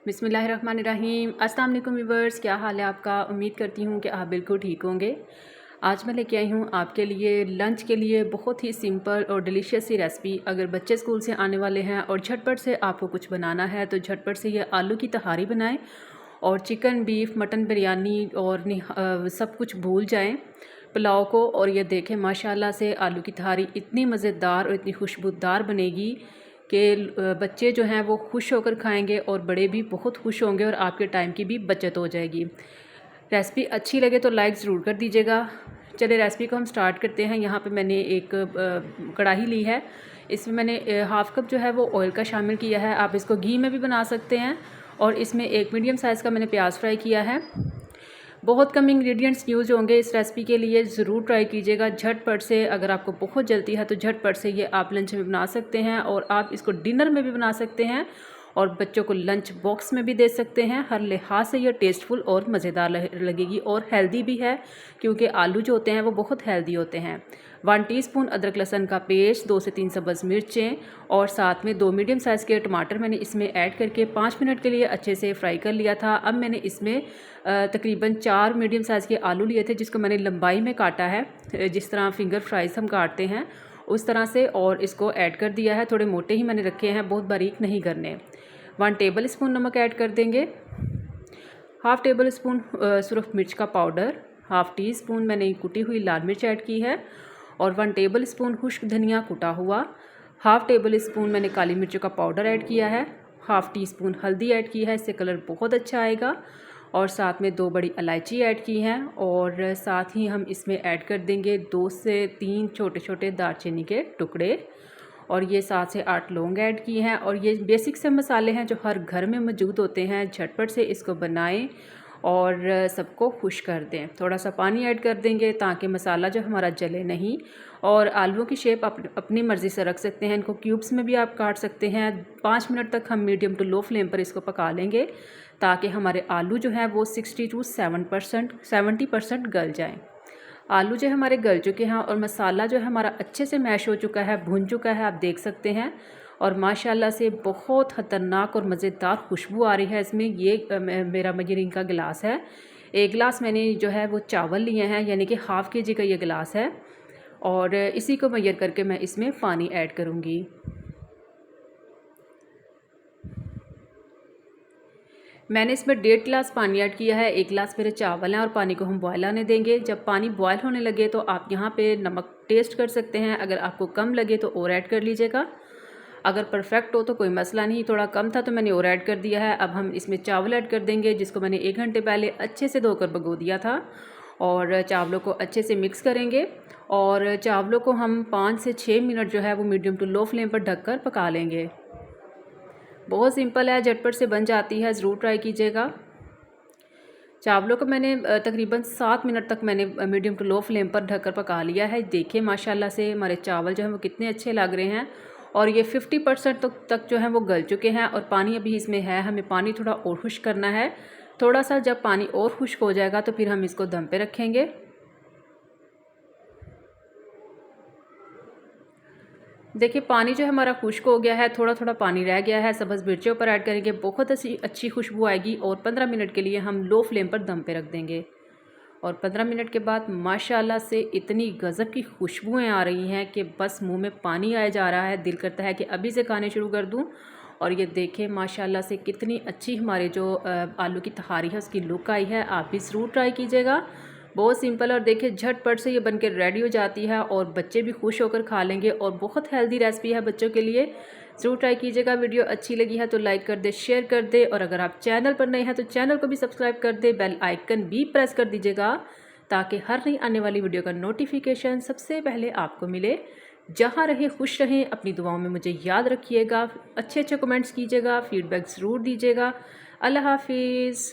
बिस्मिल्लाहिर्रहमानिर्रहीम। अस्सलाम वालेकुम व्यूअर्स, क्या हाल है आपका। उम्मीद करती हूँ कि आप बिल्कुल ठीक होंगे। आज मैं लेके आई हूँ आपके लिए लंच के लिए बहुत ही सिंपल और डिलीशियस सी रेसिपी। अगर बच्चे स्कूल से आने वाले हैं और झटपट से आपको कुछ बनाना है तो झटपट से ये आलू की तहारी बनाएं और चिकन, बीफ, मटन, बिरयानी और सब कुछ भूल जाएं पुलाव को। और ये देखें माशाल्लाह से आलू की तहारी इतनी मज़ेदार और इतनी खुशबूदार बनेगी कि बच्चे जो हैं वो खुश होकर खाएंगे और बड़े भी बहुत खुश होंगे और आपके टाइम की भी बचत हो जाएगी। रेसिपी अच्छी लगे तो लाइक ज़रूर कर दीजिएगा। चलिए रेसिपी को हम स्टार्ट करते हैं। यहाँ पे मैंने एक कढ़ाई ली है, इसमें मैंने हाफ़ कप जो है वो ऑयल का शामिल किया है। आप इसको घी में भी बना सकते हैं। और इसमें एक मीडियम साइज़ का मैंने प्याज फ्राई किया है। बहुत कम इंग्रेडिएंट्स यूज़ होंगे इस रेसिपी के लिए, ज़रूर ट्राई कीजिएगा झटपट से। अगर आपको बहुत जल्दी है तो झटपट से ये आप लंच में बना सकते हैं और आप इसको डिनर में भी बना सकते हैं और बच्चों को लंच बॉक्स में भी दे सकते हैं। हर लिहाज से ये टेस्टफुल और मज़ेदार लगेगी और हेल्दी भी है क्योंकि आलू जो होते हैं वो बहुत हेल्दी होते हैं। 1 टीस्पून अदरक लहसुन का पेस्ट, 2 से 3 सब्ज़ मिर्चें और साथ में 2 मीडियम साइज़ के टमाटर मैंने इसमें ऐड करके 5 मिनट के लिए अच्छे से फ्राई कर लिया था। अब मैंने इसमें तकरीबन 4 मीडियम साइज़ के आलू लिए थे जिसको मैंने लंबाई में काटा है, जिस तरह फिंगर फ्राइज़ हम काटते हैं उस तरह से, और इसको ऐड कर दिया है। थोड़े मोटे ही मैंने रखे हैं, बहुत बारीक नहीं करने। 1 टेबल स्पून नमक ऐड कर देंगे, हाफ़ टेबल स्पून सुरख मिर्च का पाउडर, हाफ़ टी स्पून मैंने कुटी हुई लाल मिर्च ऐड की है और 1 टेबल स्पून खुश्क धनिया कुटा हुआ, हाफ़ टेबल स्पून मैंने काली मिर्चों का पाउडर ऐड किया है, हाफ़ टी स्पून हल्दी ऐड की है, इससे कलर बहुत अच्छा आएगा। और साथ में 2 बड़ी इलायची ऐड की हैं और साथ ही हम इसमें ऐड कर देंगे 2 से 3 छोटे छोटे दालचीनी के टुकड़े और ये 7 से 8 लौंग ऐड की हैं। और ये बेसिक से मसाले हैं जो हर घर में मौजूद होते हैं। झटपट से इसको बनाएं और सबको खुश कर दें। थोड़ा सा पानी ऐड कर देंगे ताकि मसाला जो हमारा जले नहीं। और आलूओं की शेप अपनी मर्ज़ी से रख सकते हैं, इनको क्यूब्स में भी आप काट सकते हैं। 5 मिनट तक हम मीडियम टू लो फ्लेम पर इसको पका लेंगे ताकि हमारे आलू जो हैं वो 60 to 70% गल जाएँ। आलू जो हमारे गल चुके हैं और मसाला जो है हमारा अच्छे से मैश हो चुका है, भुन चुका है, आप देख सकते हैं। और माशाल्लाह से बहुत ख़तरनाक और मज़ेदार खुशबू आ रही है इसमें। ये मेरा मजरीन का गिलास है, 1 गिलास मैंने जो है वो चावल लिए हैं, यानी कि हाफ़ kg का ये गिलास है। और इसी को मैयर करके मैं इसमें पानी ऐड करूँगी। मैंने इसमें 1.5 गिलास पानी ऐड किया है, 1 गिलास मेरे चावल हैं और पानी को हम बॉयल आने देंगे। जब पानी बॉयल होने लगे तो आप यहाँ पे नमक टेस्ट कर सकते हैं, अगर आपको कम लगे तो और ऐड कर लीजिएगा। अगर परफेक्ट हो तो कोई मसला नहीं, थोड़ा कम था तो मैंने और ऐड कर दिया है। अब हम इसमें चावल ऐड कर देंगे जिसको मैंने 1 घंटे पहले अच्छे से धोकर भिगो दिया था। और चावलों को अच्छे से मिक्स करेंगे और चावलों को हम 5 से 6 मिनट जो है वो मीडियम टू लो फ्लेम पर ढककर पका लेंगे। बहुत सिंपल है, झटपट से बन जाती है, ज़रूर ट्राई कीजिएगा। चावलों को मैंने तकरीबन 7 मिनट तक मैंने मीडियम टू लो फ्लेम पर ढककर पका लिया है। देखिए माशाल्लाह से हमारे चावल जो हैं वो कितने अच्छे लग रहे हैं और ये 50% तक जो है वो गल चुके हैं और पानी अभी इसमें है। हमें पानी थोड़ा और खुश्क करना है। थोड़ा सा जब पानी और खुश्क हो जाएगा तो फिर हम इसको दम पे रखेंगे। देखिए पानी जो है हमारा खुश्क हो गया है, थोड़ा थोड़ा पानी रह गया है। सब्ज़ मिर्चों पर ऐड करेंगे, बहुत अच्छी खुशबू आएगी और 15 मिनट के लिए हम लो फ्लेम पर दम पे रख देंगे। और 15 मिनट के बाद माशाल्लाह से इतनी गज़ब की खुशबुएं आ रही हैं कि बस मुंह में पानी आया जा रहा है, दिल करता है कि अभी से खाने शुरू कर दूं। और ये देखें माशाल्लाह से कितनी अच्छी हमारे जो आलू की तहारी है उसकी लुक आई है। आप भी ज़रूर ट्राई कीजिएगा, बहुत सिंपल। और देखिए झटपट से ये बनकर रेडी हो जाती है और बच्चे भी खुश होकर खा लेंगे और बहुत हेल्दी रेसिपी है बच्चों के लिए। ज़रूर ट्राई कीजिएगा। वीडियो अच्छी लगी है तो लाइक कर दे, शेयर कर दे और अगर आप चैनल पर नए हैं तो चैनल को भी सब्सक्राइब कर दे, बेल आइकन भी प्रेस कर दीजिएगा ताकि हर नई आने वाली वीडियो का नोटिफिकेशन सबसे पहले आपको मिले। जहाँ रहे खुश रहें, अपनी दुआओं में मुझे याद रखिएगा, अच्छे अच्छे कमेंट्स कीजिएगा, फीडबैक ज़रूर दीजिएगा। अल्लाह हाफिज़।